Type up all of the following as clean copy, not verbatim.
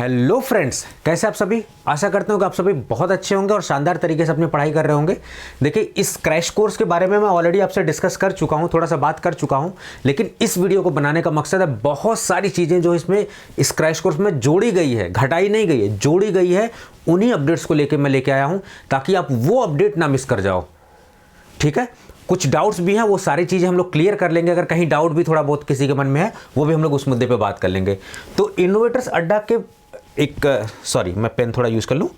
Hello friends, कैसे आप सभी। आशा करता हूँ कि आप सभी बहुत अच्छे होंगे और शानदार तरीके से अपनी पढ़ाई कर रहे होंगे। देखिए, इस क्रैश कोर्स के बारे में मैं ऑलरेडी आपसे डिस्कस कर चुका हूँ, थोड़ा सा बात कर चुका हूँ, लेकिन इस वीडियो को बनाने का मकसद है बहुत सारी चीज़ें जो इसमें इस क्रैश कोर्स में जोड़ी गई है, घटाई नहीं गई है, जोड़ी गई है। उन्हीं अपडेट्स को लेकर मैं लेके आया हूँ ताकि आप वो अपडेट ना मिस कर जाओ। ठीक है, कुछ डाउट्स भी हैं, वो सारी चीज़ें हम लोग क्लियर कर लेंगे। अगर कहीं डाउट भी थोड़ा बहुत किसी के मन में है, वो भी हम लोग उस मुद्दे पे बात कर लेंगे। तो इनोवेटर्स अड्डा के मैं पेन थोड़ा यूज़ कर लूँ।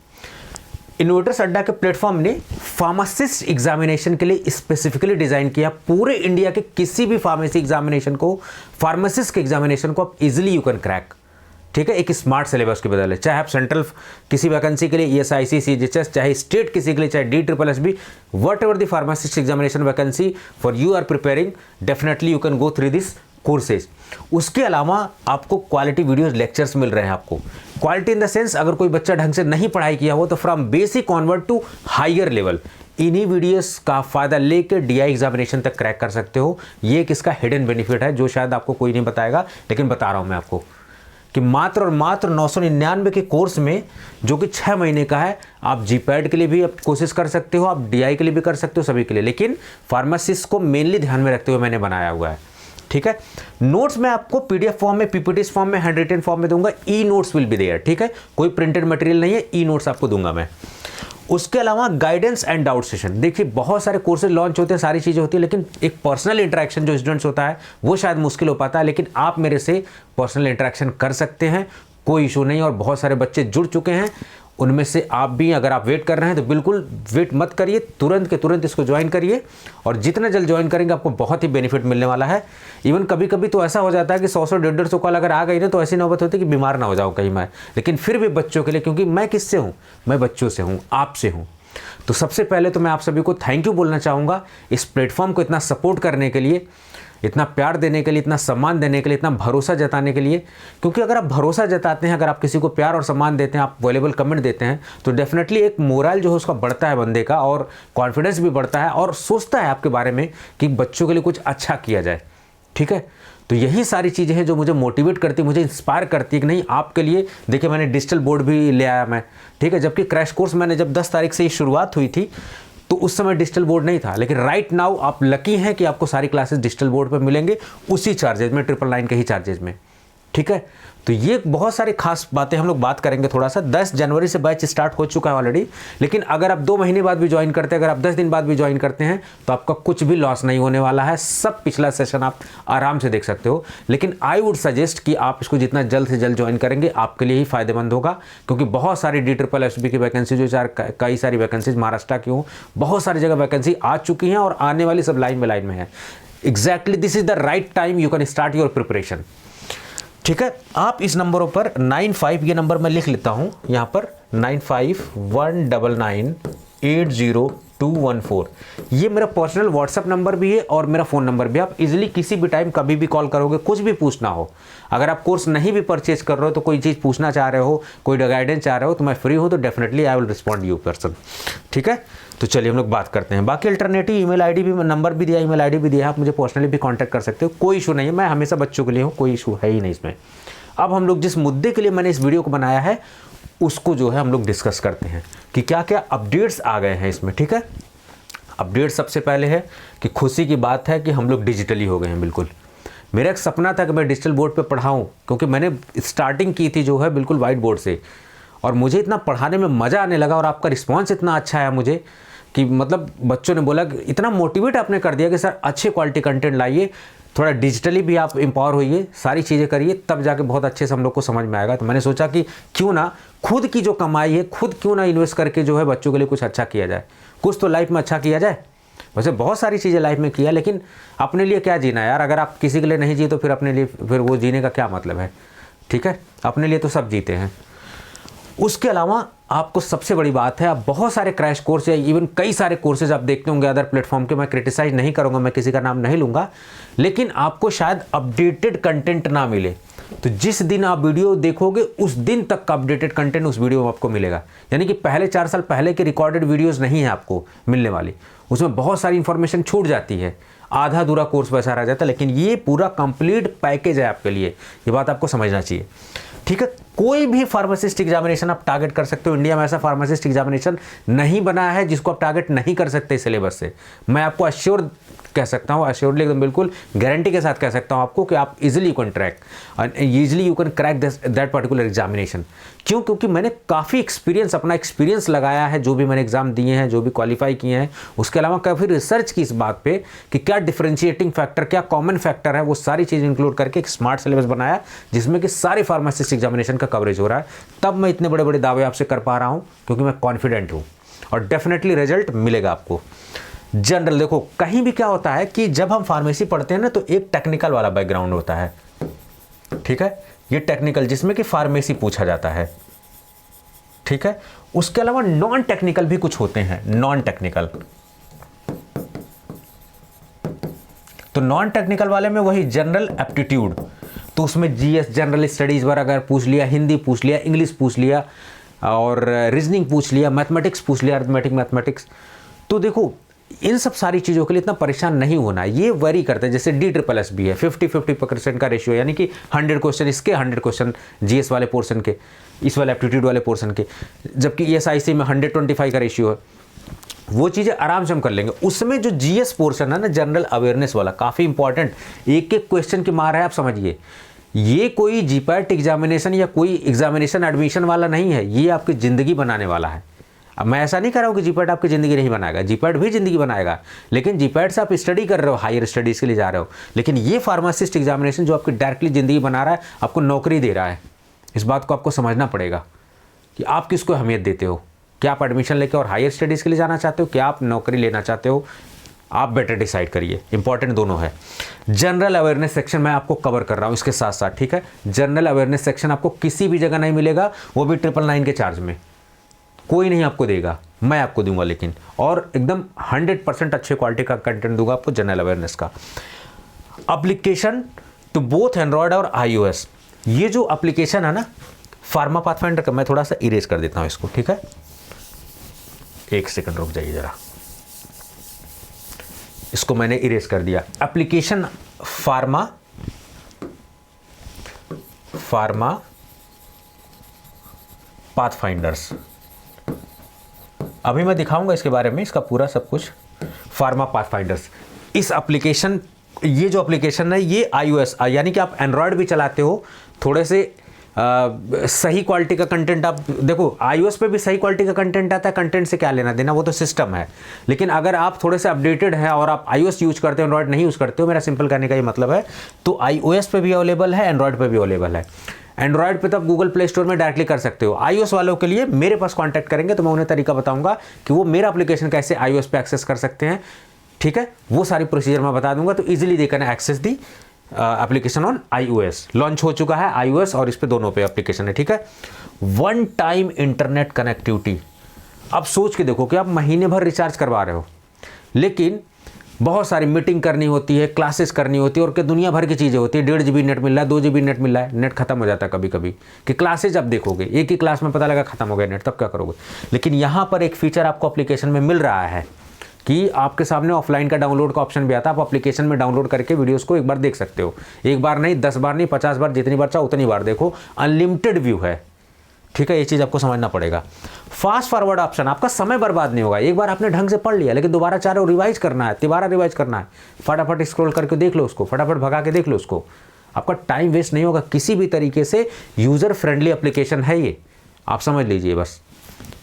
इनोवेटर्स अड्डा के प्लेटफॉर्म ने फार्मासिस्ट एग्जामिनेशन के लिए स्पेसिफिकली डिज़ाइन किया। पूरे इंडिया के किसी भी फार्मेसी एग्जामिनेशन को, फार्मासिस्ट के एग्जामिनेशन को आप इजीली यू कैन क्रैक। ठीक है, एक स्मार्ट सिलेबस के बदले, चाहे आप सेंट्रल किसी वैकेंसी के लिए ESIC CGHS, चाहे स्टेट किसी के लिए, चाहे DSSB, whatever the pharmacist examination vacancy for you are preparing, definitely you can go through this courses. उसके अलावा आपको क्वालिटी वीडियोज लेक्चर्स मिल रहे हैं। आपको क्वालिटी इन द सेंस, अगर कोई बच्चा ढंग से नहीं पढ़ाई किया हो तो from basic onward to higher level इन्हीं वीडियोस का फ़ायदा लेकर DI एग्जामिनेशन तक क्रैक कर सकते हो। ये एक इसका हिडन बेनिफिट है जो शायद आपको कोई नहीं बताएगा, लेकिन बता रहा हूँ मैं आपको कि मात्र और मात्र 999 के कोर्स में, जो कि 6 महीने का है, आप GPAT के लिए भी आप कोशिश कर सकते हो, आप DI के लिए भी कर सकते हो, सभी के लिए। लेकिन फार्मासिस्ट को मेनली ध्यान में रखते हुए मैंने बनाया हुआ है। ठीक है, नोट्स मैं आपको PDF फॉर्म में, PPT फॉर्म में, हैंड रिटन फॉर्म में दूंगा। E notes will be there. ठीक है, कोई प्रिंटेड मटेरियल नहीं है, ई नोट्स आपको दूंगा मैं। उसके अलावा गाइडेंस एंड डाउट सेशन। देखिए, बहुत सारे कोर्सेज लॉन्च होते हैं, सारी चीज़ें होती है, लेकिन एक पर्सनल इंटरेक्शन जो स्टूडेंट्स होता है वो शायद मुश्किल हो पाता है, लेकिन आप मेरे से पर्सनल इंटरेक्शन कर सकते हैं, कोई इशू नहीं। और बहुत सारे बच्चे जुड़ चुके हैं, उनमें से आप भी अगर आप वेट कर रहे हैं तो बिल्कुल वेट मत करिए, तुरंत के तुरंत इसको ज्वाइन करिए। और जितना जल्द ज्वाइन करेंगे आपको बहुत ही बेनिफिट मिलने वाला है। इवन कभी कभी तो ऐसा हो जाता है कि 100 150 कॉल अगर आ गई ना, तो ऐसी नौबत होती है कि बीमार ना हो जाऊँ कहीं मैं, लेकिन फिर भी बच्चों के लिए, क्योंकि मैं किससे हूँ, मैं बच्चों से हूँ, आपसे हूँ। तो सबसे पहले तो मैं आप सभी को थैंक यू बोलना चाहूँगा इस प्लेटफॉर्म को इतना सपोर्ट करने के लिए, इतना प्यार देने के लिए, इतना सम्मान देने के लिए, इतना भरोसा जताने के लिए। क्योंकि अगर आप भरोसा जताते हैं, अगर आप किसी को प्यार और सम्मान देते हैं, आप वैल्यूएबल कमेंट देते हैं, तो डेफिनेटली एक मोरल जो है उसका बढ़ता है बंदे का, और कॉन्फिडेंस भी बढ़ता है, और सोचता है आपके बारे में कि बच्चों के लिए कुछ अच्छा किया जाए। ठीक है, तो यही सारी चीज़ें हैं जो मुझे मोटिवेट करती, मुझे इंस्पायर करती है कि नहीं आपके लिए। देखिए, मैंने डिजिटल बोर्ड भी ले आया मैं। ठीक है, जबकि क्रैश कोर्स मैंने जब 10 तारीख से ही शुरुआत हुई थी तो उस समय डिजिटल बोर्ड नहीं था, लेकिन राइट नाउ आप लकी हैं कि आपको सारी क्लासेस डिजिटल बोर्ड पर मिलेंगे, उसी चार्जेज में, 999 के ही चार्जेज में। ठीक है, तो ये बहुत सारी खास बातें हम लोग बात करेंगे थोड़ा सा। 10 जनवरी से बैच स्टार्ट हो चुका है ऑलरेडी, लेकिन अगर आप 2 महीने बाद भी ज्वाइन करते हैं, अगर आप 10 दिन बाद भी ज्वाइन करते हैं, तो आपका कुछ भी लॉस नहीं होने वाला है। सब पिछला सेशन आप आराम से देख सकते हो। लेकिन आई वुड सजेस्ट कि आप इसको जितना जल्द से जल्द ज्वाइन करेंगे आपके लिए ही फायदेमंद होगा, क्योंकि बहुत सारी DSSB की वैकेंसी, जो कई सारी वैकेंसीज महाराष्ट्र की हूँ, बहुत सारी जगह वैकेंसी आ चुकी हैं और आने वाली सब लाइन में है। Exactly this is the right time you can start your preparation. ठीक है, आप इस नंबरों पर 95, ये नंबर मैं लिख लेता हूँ यहाँ पर, 9519980214, ये मेरा पर्सनल व्हाट्सएप नंबर भी है और मेरा फ़ोन नंबर भी है। आप इजीली किसी भी टाइम कभी भी कॉल करोगे, कुछ भी पूछना हो। अगर आप कोर्स नहीं भी परचेज कर रहे हो, तो कोई चीज़ पूछना चाह रहे हो, कोई गाइडेंस चाह रहे हो, तो मैं फ्री हूँ, तो definitely I will respond you person. ठीक है, तो चलिए हम लोग बात करते हैं। बाकी अल्टरनेटिव ईमेल आईडी भी, नंबर भी दिया, ईमेल आईडी भी दिया, आप मुझे पर्सनली भी कांटेक्ट कर सकते हो, कोई इशू नहीं है। मैं हमेशा बच्चों के लिए हूँ, कोई इशू है ही नहीं इसमें। अब हम लोग जिस मुद्दे के लिए मैंने इस वीडियो को बनाया है, उसको जो है हम लोग डिस्कस करते हैं कि क्या क्या अपडेट्स आ गए हैं इसमें। ठीक है, अपडेट सबसे पहले है कि खुशी की बात है कि हम लोग डिजिटली हो गए हैं। बिल्कुल, मेरा एक सपना था कि मैं डिजिटल बोर्ड पे पढ़ाऊँ, क्योंकि मैंने स्टार्टिंग की थी जो है बिल्कुल वाइट बोर्ड से, और मुझे इतना पढ़ाने में मज़ा आने लगा, और आपका रिस्पॉन्स इतना अच्छा है मुझे कि मतलब बच्चों ने बोला कि इतना मोटिवेट आपने कर दिया कि सर अच्छे क्वालिटी कंटेंट लाइए, थोड़ा डिजिटली भी आप एम्पावर होइए, सारी चीज़ें करिए, तब जाके बहुत अच्छे से हम लोग को समझ में आएगा। तो मैंने सोचा कि क्यों ना खुद की जो कमाई है, खुद क्यों ना इन्वेस्ट करके जो है बच्चों के लिए कुछ अच्छा किया जाए, कुछ तो लाइफ में अच्छा किया जाए। वैसे बहुत सारी चीज़ें लाइफ में किया, लेकिन अपने लिए क्या जीना यार। अगर आप किसी के लिए नहीं जिए तो फिर अपने लिए, फिर वो जीने का क्या मतलब है। ठीक है, अपने लिए तो सब जीते हैं। उसके अलावा आपको सबसे बड़ी बात है, आप बहुत सारे क्रैश कोर्स या इवन कई सारे कोर्सेज आप देखते होंगे अदर प्लेटफॉर्म के, मैं क्रिटिसाइज नहीं करूंगा, मैं किसी का नाम नहीं लूंगा, लेकिन आपको शायद अपडेटेड कंटेंट ना मिले। तो जिस दिन आप वीडियो देखोगे उस दिन तक का अपडेटेड कंटेंट उस वीडियो में आपको मिलेगा। यानी कि पहले 4 साल पहले के रिकॉर्डेड वीडियोस नहीं है आपको मिलने वाली, उसमें बहुत सारी इंफॉर्मेशन छूट जाती है, आधा अधूरा कोर्स वैसा रह जाता है। लेकिन ये पूरा कंप्लीट पैकेज है आपके लिए, ये बात आपको समझना चाहिए। ठीक है, कोई भी फार्मासिस्ट एग्जामिनेशन आप टारगेट कर सकते हो। इंडिया में ऐसा फार्मासिस्ट एग्जामिनेशन नहीं बना है जिसको आप टारगेट नहीं कर सकते सिलेबस से। मैं आपको अश्योर कह सकता हूँ, अश्योरली एकदम बिल्कुल गारंटी के साथ कह सकता हूँ आपको कि आप easily you can track and easily you can crack that particular examination. क्यों? क्योंकि मैंने काफ़ी एक्सपीरियंस, अपना एक्सपीरियंस लगाया है, जो भी मैंने एग्जाम दिए हैं, जो भी क्वालिफाई किए हैं, उसके अलावा काफ़ी रिसर्च की इस बात पे कि क्या डिफरेंशिएटिंग फैक्टर, क्या कॉमन फैक्टर है, वो सारी चीज़ इंक्लूड करके एक स्मार्ट सिलेबस बनाया जिसमें कि सारे फार्मासिस्ट एग्जामिनेशन का कवरेज हो रहा है। तब मैं इतने बड़े बड़े दावे आपसे कर पा रहा हूँ क्योंकि मैं कॉन्फिडेंट हूँ और डेफिनेटली रिजल्ट मिलेगा आपको। जनरल देखो, कहीं भी क्या होता है कि जब हम फार्मेसी पढ़ते हैं ना तो एक टेक्निकल वाला बैकग्राउंड होता है, ठीक है, ये टेक्निकल जिसमें कि फार्मेसी पूछा जाता है, ठीक है। उसके अलावा नॉन टेक्निकल भी कुछ होते हैं, नॉन टेक्निकल। तो नॉन टेक्निकल वाले में वही जनरल एप्टीट्यूड, तो उसमें जीएस जनरल स्टडीज वगैरह अगर पूछ लिया, हिंदी पूछ लिया, इंग्लिश पूछ लिया और रीजनिंग पूछ लिया, मैथमेटिक्स पूछ लिया, अरिथमेटिक मैथमेटिक्स। तो देखो इन सब सारी चीज़ों के लिए इतना परेशान नहीं होना, ये वरी करते हैं। जैसे DSSS भी है 50-50% का रेशियो, यानी कि 100 क्वेश्चन इसके, 100 क्वेश्चन जीएस वाले पोर्शन के, इस वाले एप्टीट्यूड वाले पोर्शन के, जबकि ESIC में 125 का रेशियो है। वो चीज़ें आराम से हम कर लेंगे। उसमें जो जीएस पोर्शन है ना, जनरल अवेयरनेस वाला, काफ़ी इंपॉर्टेंट, एक एक क्वेश्चन की मार है, आप समझिए। ये कोई जीपैट एग्जामिनेशन या कोई एग्जामिनेशन एडमिशन वाला नहीं है, ये आपकी ज़िंदगी बनाने वाला है। अब मैं ऐसा नहीं कर रहा हूँ कि जीपैट आपकी ज़िंदगी नहीं बनाएगा, जीपैट भी ज़िंदगी बनाएगा, लेकिन जीपैट से आप स्टडी कर रहे हो, हायर स्टडीज़ के लिए जा रहे हो। लेकिन ये फार्मासिस्ट एग्जामिनेशन जो आपकी डायरेक्टली ज़िंदगी बना रहा है, आपको नौकरी दे रहा है। इस बात को आपको समझना पड़ेगा कि आप किसको अहमियत देते हो। क्या आप एडमिशन लेके और हायर स्टडीज़ के लिए जाना चाहते हो, क्या आप नौकरी लेना चाहते हो? आप बेटर डिसाइड करिए, इंपॉर्टेंट दोनों है। जनरल अवेयरनेस सेक्शन मैं आपको कवर कर रहा हूँ इसके साथ साथ, ठीक है। जनरल अवेयरनेस सेक्शन आपको किसी भी जगह नहीं मिलेगा, वो भी 999 के चार्ज में, कोई नहीं आपको देगा, मैं आपको दूंगा, लेकिन और एकदम 100% अच्छे क्वालिटी का कंटेंट दूंगा आपको जनरल अवेयरनेस का। एप्लीकेशन तो बोथ एंड्रॉयड और iOS, ये जो एप्लीकेशन है ना फार्मा पाथफाइंडर का, मैं थोड़ा सा इरेज कर देता हूँ इसको, ठीक है। एक सेकंड रुक जाइए जरा, इसको मैंने इरेज कर दिया। एप्लीकेशन फार्मा पाथफाइंडर्स, अभी मैं दिखाऊंगा इसके बारे में, इसका पूरा सब कुछ। फार्मा पाथफाइंडर्स, इस एप्लीकेशन, ये जो एप्लीकेशन है ये iOS, यानी कि आप एंड्रॉयड भी चलाते हो, थोड़े से सही क्वालिटी का कंटेंट आप देखो, iOS पे भी सही क्वालिटी का कंटेंट आता है, कंटेंट से क्या लेना देना, वो तो सिस्टम है। लेकिन अगर आप थोड़े से अपडेटेड हैं और आप iOS यूज करते हो, एंड्रॉयड नहीं यूज करते हो, मेरा सिंपल कहने का ये मतलब है, तो iOS पे भी अवेलेबल है, एंड्रॉयड पे भी अवेलेबल है। एंड्रॉयड पे तो आप गूगल प्ले स्टोर में डायरेक्टली कर सकते हो। iOS वालों के लिए मेरे पास कांटेक्ट करेंगे तो मैं उन्हें तरीका बताऊंगा कि वो मेरा एप्लीकेशन कैसे iOS पे एक्सेस कर सकते हैं, ठीक है। वो सारी प्रोसीजर मैं बता दूंगा, तो easily they can access the application on iOS। लॉन्च हो चुका है iOS और इस पे दोनों पे एप्लीकेशन है, ठीक है। वन टाइम इंटरनेट कनेक्टिविटी, अब सोच के देखो कि आप महीने भर रिचार्ज करवा रहे हो, लेकिन बहुत सारी मीटिंग करनी होती है, क्लासेस करनी होती है और क्या दुनिया भर की चीज़ें होती है। 1.5 GB नेट मिल रहा है, 2 GB नेट मिल रहा है, नेट खत्म हो जाता है कभी कभी कि क्लासेज आप देखोगे, एक ही क्लास में पता लगा खत्म हो गया नेट, तब क्या करोगे। लेकिन यहाँ पर एक फीचर आपको एप्लीकेशन में मिल रहा है कि आपके सामने ऑफलाइन का डाउनलोड का ऑप्शन भी आता है। आप एप्लीकेशन में डाउनलोड करके वीडियोस को एक बार देख सकते हो, एक बार नहीं, 10 बार नहीं, 50 बार, जितनी बार चाहो उतनी बार देखो, अनलिमिटेड व्यू है, ठीक है। ये चीज़ आपको समझना पड़ेगा। फास्ट फॉरवर्ड ऑप्शन, आपका समय बर्बाद नहीं होगा। एक बार आपने ढंग से पढ़ लिया, लेकिन दोबारा चाह रहे हो रिवाइज करना है, दोबारा रिवाइज करना है, फटाफट स्क्रॉल करके देख लो उसको, फटाफट भगा के देख लो उसको, आपका टाइम वेस्ट नहीं होगा किसी भी तरीके से। यूज़र फ्रेंडली एप्लीकेशन है ये, आप समझ लीजिए बस,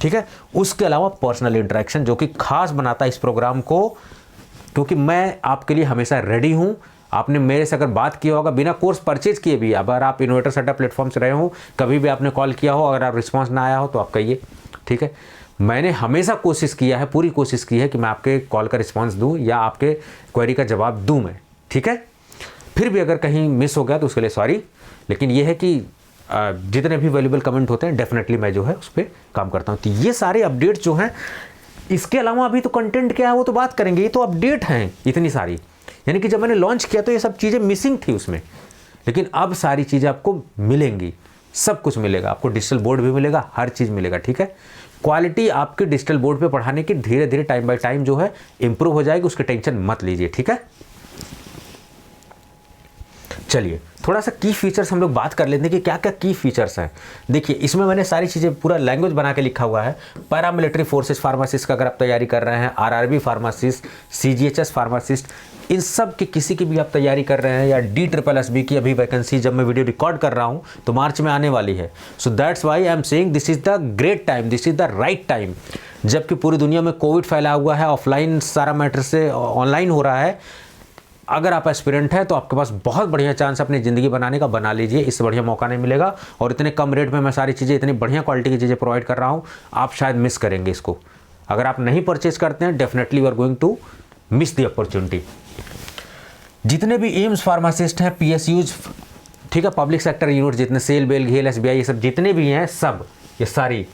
ठीक है। उसके अलावा पर्सनल इंटरेक्शन जो कि खास बनाता है इस प्रोग्राम को, क्योंकि मैं आपके लिए हमेशा रेडी हूँ। आपने मेरे से अगर बात किया होगा बिना कोर्स परचेज किए भी, अगर आप इन्वर्टर सेटअप प्लेटफॉर्म से रहे हो, कभी भी आपने कॉल किया हो, अगर आप रिस्पांस ना आया हो तो आप कहिए, ठीक है। मैंने हमेशा कोशिश किया है, पूरी कोशिश की है कि मैं आपके कॉल का रिस्पांस दूं या आपके क्वेरी का जवाब दूं मैं, ठीक है। फिर भी अगर कहीं मिस हो गया तो उसके लिए सॉरी, लेकिन यह है कि जितने भी वैल्यूबल कमेंट होते हैं डेफिनेटली मैं जो है उस पर काम करता हूँ। तो ये सारे अपडेट जो हैं, इसके अलावा अभी तो कंटेंट क्या है वो तो बात करेंगे, ये तो अपडेट हैं इतनी सारी। यानी कि जब मैंने लॉन्च किया तो ये सब चीज़ें मिसिंग थी उसमें, लेकिन अब सारी चीज़ें आपको मिलेंगी, सब कुछ मिलेगा आपको, डिजिटल बोर्ड भी मिलेगा, हर चीज़ मिलेगा, ठीक है। क्वालिटी आपके डिजिटल बोर्ड पे पढ़ाने की धीरे धीरे टाइम बाय टाइम जो है इंप्रूव हो जाएगी, उसकी टेंशन मत लीजिए, ठीक है। चलिए थोड़ा सा की फीचर्स हम लोग बात कर लेते हैं कि क्या क्या की फीचर्स हैं। देखिए इसमें मैंने सारी चीज़ें पूरा लैंग्वेज बना के लिखा हुआ है। पैरामिलिट्री फोर्सेस फार्मासिस्ट का अगर आप तैयारी कर रहे हैं, आरआरबी फार्मासिस्ट, सीजीएचएस फार्मासिस्ट, इन सब की किसी की भी आप तैयारी कर रहे हैं, या DSSB की अभी वैकेंसी जब मैं वीडियो रिकॉर्ड कर रहा हूँ तो मार्च में आने वाली है। So that's why I am saying this is the great time, this is the right time. जबकि पूरी दुनिया में कोविड फैला हुआ है, ऑफलाइन सारा मैटर से ऑनलाइन हो रहा है। अगर आप एस्पिरेंट हैं तो आपके पास बहुत बढ़िया चांस अपनी ज़िंदगी बनाने का, बना लीजिए। इससे बढ़िया मौका नहीं मिलेगा। और इतने कम रेट में मैं सारी चीज़ें, इतनी बढ़िया क्वालिटी की चीज़ें प्रोवाइड कर रहा हूँ, आप शायद मिस करेंगे इसको। अगर आप नहीं परचेज करते हैं, definitely you are going to miss the opportunity. जितने भी एम्स फार्मासिस्ट हैं, PSUs, ठीक है, पब्लिक सेक्टर यूनिट जितने, सेल, बेल, घेल, SBI, ये सब जितने भी हैं, सब ये सारी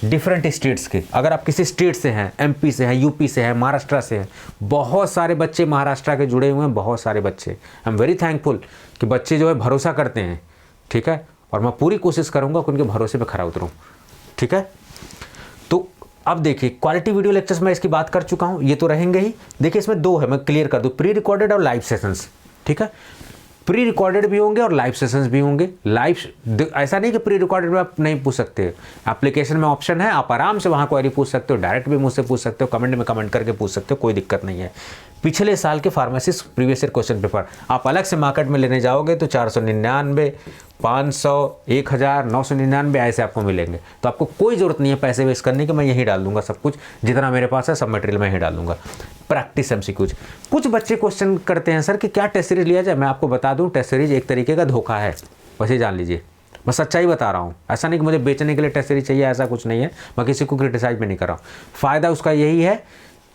डिफरेंट स्टेट्स के, अगर आप किसी स्टेट से हैं, MP से हैं, UP से हैं, महाराष्ट्र से हैं, बहुत सारे बच्चे महाराष्ट्र के जुड़े हुए हैं, बहुत सारे बच्चे। आई एम वेरी थैंकफुल कि बच्चे जो है भरोसा करते हैं, ठीक है, और मैं पूरी कोशिश करूँगा कि उनके भरोसे पे खरा उतरूँ, ठीक है। तो अब देखिए क्वालिटी वीडियो लेक्चर्स मैं इसकी बात कर चुका हूँ, ये तो रहेंगे ही। देखिए इसमें दो है, मैं क्लियर कर दूँ, प्री रिकॉर्डेड और लाइव सेशंस, ठीक है। प्री रिकॉर्डेड भी होंगे और लाइव सेशंस भी होंगे। लाइव ऐसा नहीं कि प्री रिकॉर्डेड में आप नहीं पूछ सकते, एप्लीकेशन में ऑप्शन है, आप आराम से वहाँ क्वेरी पूछ सकते हो, डायरेक्ट भी मुझसे पूछ सकते हो, कमेंट में कमेंट करके पूछ सकते हो, कोई दिक्कत नहीं है। पिछले साल के pharmacist previous year question paper आप अलग से मार्केट में लेने जाओगे तो 499, 500, 1000, 999 ऐसे आपको मिलेंगे। तो आपको कोई ज़रूरत नहीं है पैसे वेस्ट करने की, मैं यहीं डाल दूंगा सब कुछ, जितना मेरे पास है सब मटेरियल मैं यहीं डाल दूंगा। Practice MCQs। कुछ बच्चे क्वेश्चन करते हैं सर कि क्या टेस्ट सीरीज लिया जाए। मैं आपको बता दूं, टेस्ट सीरीज एक तरीके का धोखा है, बस ये जान लीजिए। मैं सच्चाई बता रहा हूँ, ऐसा नहीं कि मुझे बेचने के लिए टेस्ट सीरीज चाहिए, ऐसा कुछ नहीं है। मैं किसी को क्रिटिसाइज भी नहीं कर रहा हूँ। फ़ायदा उसका यही है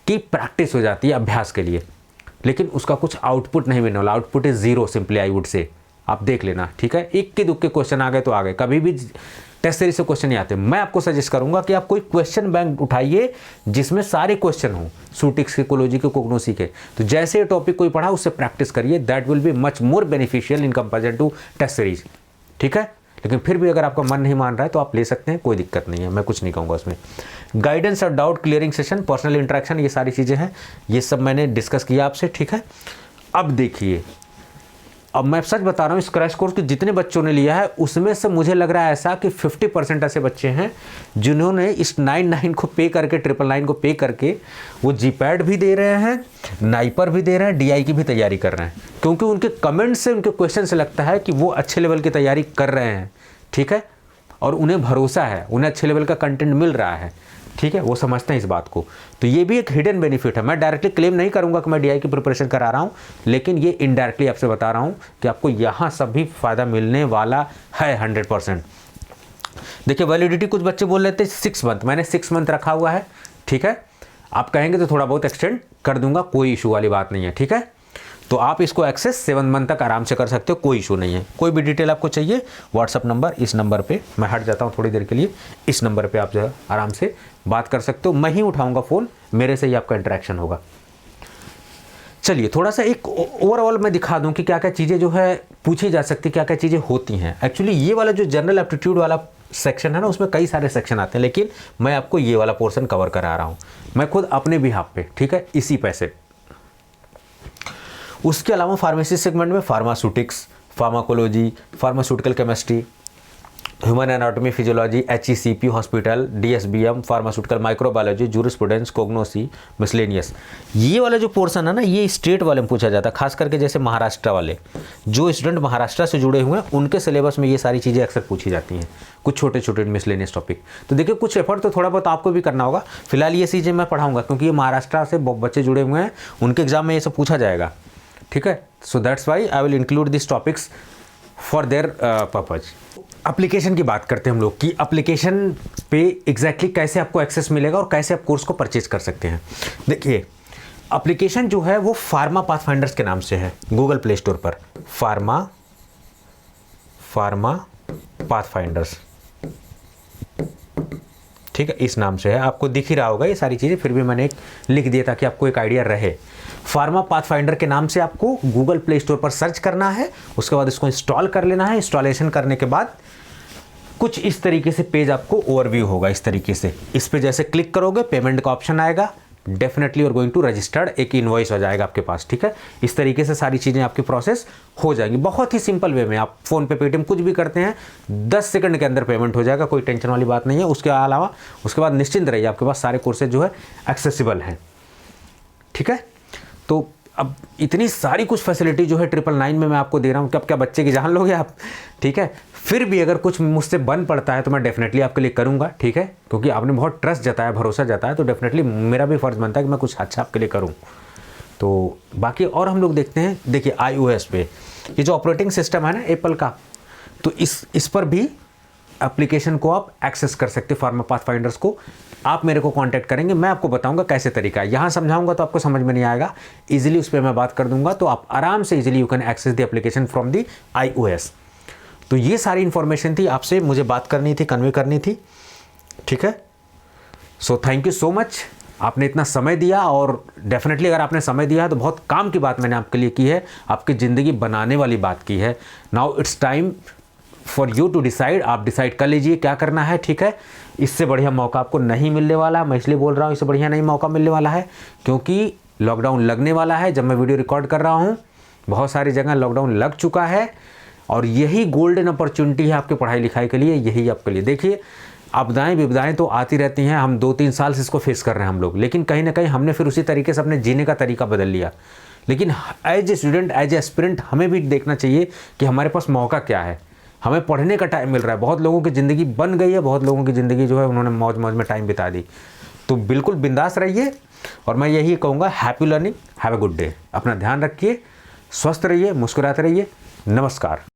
कि प्रैक्टिस हो जाती है अभ्यास के लिए, लेकिन उसका कुछ आउटपुट नहीं मिलने वाला। Output is zero, simply I would say. आप देख लेना, ठीक है। इक्के दुक्के क्वेश्चन आ गए तो आ गए, कभी भी टेस्ट सीरीज से क्वेश्चन नहीं आते। मैं आपको सजेस्ट करूंगा कि आप कोई क्वेश्चन बैंक उठाइए जिसमें सारे क्वेश्चन हो, सूटिक्स के, कोलोजी के, कोग्नोसी के। तो जैसे टॉपिक कोई पढ़ा उससे प्रैक्टिस करिए, that will be much more beneficial in comparison to test series, ठीक है। लेकिन फिर भी अगर आपका मन नहीं मान रहा है तो आप ले सकते हैं, कोई दिक्कत नहीं है, मैं कुछ नहीं कहूँगा उसमें। गाइडेंस और doubt clearing session, personal interaction, ये सारी चीज़ें हैं, ये सब मैंने डिस्कस किया आपसे, ठीक है। अब देखिए, अब मैं सच बता रहा हूँ, इस क्रैश कोर्स के जितने बच्चों ने लिया है उसमें से मुझे लग रहा है ऐसा कि 50% ऐसे बच्चे हैं जिन्होंने इस 99 को पे करके, 999 को पे करके वो GPAT भी दे रहे हैं, नाइपर भी दे रहे हैं, DI की भी तैयारी कर रहे हैं। क्योंकि उनके कमेंट से, उनके क्वेश्चन से लगता है कि वो अच्छे लेवल की तैयारी कर रहे हैं, ठीक है, और उन्हें भरोसा है, उन्हें अच्छे लेवल का कंटेंट मिल रहा है, ठीक है, वो समझते हैं इस बात को। तो ये भी एक हिडन बेनिफिट है। मैं डायरेक्टली क्लेम नहीं करूंगा कि मैं DI की प्रिपरेशन करा रहा हूं, लेकिन ये इनडायरेक्टली आपसे बता रहा हूं कि आपको यहाँ सब भी फायदा मिलने वाला है 100%। देखिए वैलिडिटी, कुछ बच्चे बोल रहे थे 6 मंथ, मैंने 6 मंथ रखा हुआ है, ठीक है। आप कहेंगे तो थोड़ा बहुत एक्सटेंड कर दूंगा, कोई इशू वाली बात नहीं है, ठीक है। तो आप इसको एक्सेस 7 मंथ तक आराम से कर सकते हो, कोई इशू नहीं है। कोई भी डिटेल आपको चाहिए, व्हाट्सअप नंबर, इस नंबर पे मैं हट जाता हूँ थोड़ी देर के लिए, इस नंबर पे आप जो है आराम से बात कर सकते हो। मैं ही उठाऊंगा फ़ोन, मेरे से ही आपका इंटरेक्शन होगा। चलिए थोड़ा सा एक ओवरऑल मैं दिखा दूं कि क्या क्या चीज़ें जो है पूछी जा सकती, क्या क्या चीज़ें होती हैं। एक्चुअली ये वाला जो जनरल एप्टीट्यूड वाला सेक्शन है ना, उसमें कई सारे सेक्शन आते हैं, लेकिन मैं आपको ये वाला पोर्शन कवर करा रहा हूँ, मैं खुद अपने बिहाफ पे, ठीक है, इसी पैसे। उसके अलावा फार्मेसी सेगमेंट में pharmaceutics, pharmacology, pharmaceutical chemistry, human anatomy physiology, HECP hospital, DSBM, pharmaceutical microbiology, jurisprudence, कोग्नोसी, मिसलेनियस, ये वाला जो पोर्शन है ना, ये स्टेट वाले में पूछा जाता है। खास करके जैसे महाराष्ट्र वाले, जो स्टूडेंट महाराष्ट्र से जुड़े हुए हैं उनके सिलेबस में ये सारी चीज़ें अक्सर पूछी जाती हैं, कुछ छोटे छोटे मिसलेनियस टॉपिक। तो देखिए कुछ एफर्ट तो थोड़ा बहुत आपको भी करना होगा। फिलहाल ये चीज़ें मैं पढ़ाऊँगा क्योंकि ये महाराष्ट्र से बच्चे जुड़े हुए हैं, उनके एग्जाम में ये सब पूछा जाएगा, ठीक है। So that's why I will include this topics for their purpose. Application की बात करते हैं हम लोग कि एप्लीकेशन पे एग्जैक्टली कैसे आपको एक्सेस मिलेगा और कैसे आप कोर्स को परचेज कर सकते हैं। देखिए एप्लीकेशन जो है वो फार्मा पाथफाइंडर्स के नाम से है गूगल प्ले स्टोर पर, फार्मा पाथफाइंडर्स, ठीक है, इस नाम से है। आपको दिख ही रहा होगा ये सारी चीज़ें, फिर भी मैंने एक लिख दिया ताकि आपको एक आइडिया रहे। फार्मा पाथफाइंडर के नाम से आपको गूगल प्ले स्टोर पर सर्च करना है, उसके बाद इसको इंस्टॉल कर लेना है। इंस्टॉलेशन करने के बाद कुछ इस तरीके से पेज आपको ओवरव्यू होगा, इस तरीके से। इस पे जैसे क्लिक करोगे पेमेंट का ऑप्शन आएगा, definitely you are going to registered, एक इनवॉइस हो जाएगा आपके पास, ठीक है। इस तरीके से सारी चीज़ें आपकी प्रोसेस हो जाएंगी, बहुत ही सिंपल वे में। आप फ़ोन पे, पेटीएम कुछ भी करते हैं 10 सेकंड के अंदर पेमेंट हो जाएगा, कोई टेंशन वाली बात नहीं है। उसके अलावा उसके बाद निश्चिंत रहिए, आपके पास सारे कोर्सेज जो है एक्सेसिबल हैं, ठीक है। तो अब इतनी सारी कुछ फैसिलिटी जो है 999 में मैं आपको दे रहा हूँ कि अब क्या बच्चे की जान लोगे आप, ठीक है। फिर भी अगर कुछ मुझसे बन पड़ता है तो मैं डेफिनेटली आपके लिए करूँगा, ठीक है, क्योंकि आपने बहुत ट्रस्ट जताया, भरोसा जताया, तो डेफिनेटली मेरा भी फ़र्ज़ बनता है कि मैं कुछ अच्छा आपके लिए करूँ। तो बाकी और हम लोग देखते हैं, देखिए iOS पे ये जो ऑपरेटिंग सिस्टम है ना एप्पल का, तो इस पर भी एप्लीकेशन को आप एक्सेस कर सकते हैं, फार्मा पाथफाइंडर्स को। आप मेरे को कांटेक्ट करेंगे, मैं आपको बताऊंगा कैसे तरीका है। यहाँ समझाऊंगा तो आपको समझ में नहीं आएगा, इजीली उस पर मैं बात कर दूंगा, तो आप आराम से easily you can access the application from the iOS। तो ये सारी इंफॉर्मेशन थी, आपसे मुझे बात करनी थी, कन्वे करनी थी, ठीक है। So thank you so much, आपने इतना समय दिया, और डेफिनेटली अगर आपने समय दिया है तो बहुत काम की बात मैंने आपके लिए की है, आपकी ज़िंदगी बनाने वाली बात की है। Now it's time for you to decide, आप डिसाइड कर लीजिए क्या करना है, ठीक है। इससे बढ़िया मौका आपको नहीं मिलने वाला, मैं इसलिए बोल रहा हूँ इससे बढ़िया नहीं मौका मिलने वाला है, क्योंकि लॉकडाउन लगने वाला है। जब मैं वीडियो रिकॉर्ड कर रहा हूँ बहुत सारी जगह लॉकडाउन लग चुका है, और यही गोल्डन अपॉर्चुनिटी है आपके पढ़ाई लिखाई के लिए, यही आपके लिए। देखिए आपदाएं विपदाएं तो आती रहती हैं, हम 2-3 साल से इसको फेस कर रहे हैं हम लोग, लेकिन कहीं ना कहीं हमने फिर उसी तरीके से अपने जीने का तरीका बदल लिया। लेकिन as a student, as a aspirant, हमें भी देखना चाहिए कि हमारे पास मौका क्या है, हमें पढ़ने का टाइम मिल रहा है। बहुत लोगों की ज़िंदगी बन गई है, बहुत लोगों की ज़िंदगी जो है उन्होंने मौज मौज में टाइम बिता दी। तो बिल्कुल बिंदास रहिए, और मैं यही कहूँगा, happy learning, have a good day. अपना ध्यान रखिए, स्वस्थ रहिए, मुस्कुराते रहिए। नमस्कार।